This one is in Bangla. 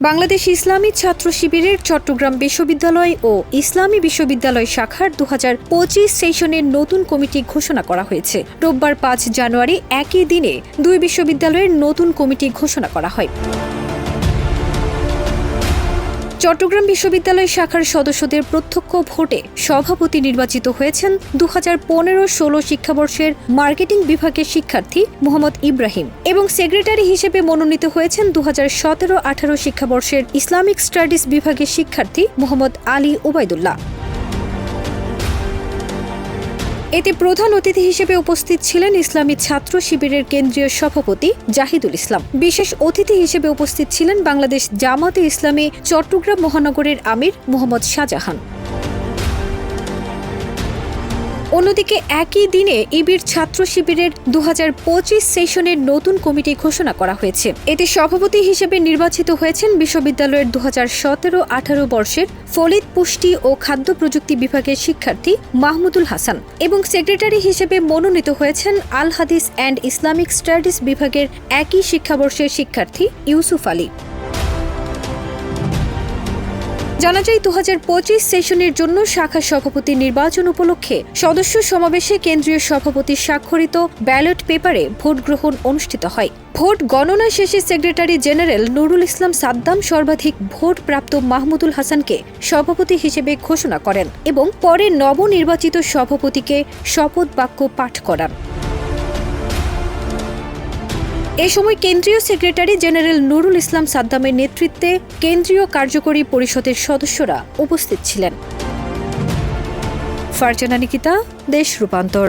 বাংলাদেশ ইসলামী ছাত্র শিবিরের চট্টগ্রাম বিশ্ববিদ্যালয় ও ইসলামী বিশ্ববিদ্যালয় শাখার 2025 সেশনের নতুন কমিটি ঘোষণা করা হয়েছে। রোববার 5 জানুয়ারি একই দিনে দুই বিশ্ববিদ্যালয়ের নতুন কমিটি ঘোষণা করা হয়। চট্টগ্রাম বিশ্ববিদ্যালয় শাখার সদস্যদের প্রত্যক্ষ ভোটে সভাপতি নির্বাচিত হয়েছেন 2015-16 শিক্ষাবর্ষের মার্কেটিং বিভাগের শিক্ষার্থী মোহাম্মদ ইব্রাহিম এবং সেক্রেটারি হিসেবে মনোনীত হয়েছেন 2017-18 শিক্ষাবর্ষের ইসলামিক স্টাডিজ বিভাগের শিক্ষার্থী মোহাম্মদ আলী ওবায়দুল্লাহ। এতে প্রধান অতিথি হিসেবে উপস্থিত ছিলেন ইসলামী ছাত্র শিবিরের কেন্দ্রীয় সভাপতি জাহিদুল ইসলাম। বিশেষ অতিথি হিসেবে উপস্থিত ছিলেন বাংলাদেশ জামাতে ইসলামী চট্টগ্রাম মহানগরের আমির মোহাম্মদ শাহজাহান। অন্যদিকে একই দিনে ইবির ছাত্র শিবিরের 2025 সেশনের নতুন কমিটি ঘোষণা করা হয়েছে। এতে সভাপতি হিসেবে নির্বাচিত হয়েছেন বিশ্ববিদ্যালয়ের 2017-18 বর্ষের ফলিত পুষ্টি ও খাদ্য প্রযুক্তি বিভাগের শিক্ষার্থী মাহমুদুল হাসান এবং সেক্রেটারি হিসেবে মনোনীত হয়েছেন আল হাদিস অ্যান্ড ইসলামিক স্টাডিজ বিভাগের একই শিক্ষাবর্ষের শিক্ষার্থী ইউসুফ আলী। জানা যায় 2025 সেশনের জন্য শাখা সভাপতি নির্বাচন উপলক্ষে সদস্য সমাবেশে কেন্দ্রীয় সভাপতির স্বাক্ষরিত ব্যালট পেপারে ভোট গ্রহণ অনুষ্ঠিত হয়। ভোট গণনা শেষে সেক্রেটারি জেনারেল নুরুল ইসলাম সাদ্দাম সর্বাধিক ভোট প্রাপ্ত মাহমুদুল হাসানকে সভাপতি হিসেবে ঘোষণা করেন এবং পরে নবনির্বাচিত সভাপতিকে শপথ বাক্য পাঠ করান। এ সময় কেন্দ্রীয় সেক্রেটারি জেনারেল নুরুল ইসলাম সাদ্দামের নেতৃত্বে কেন্দ্রীয় কার্যকরী পরিষদের সদস্যরা উপস্থিত ছিলেন। ফারজানা নিকিতা, দেশ রূপান্তর।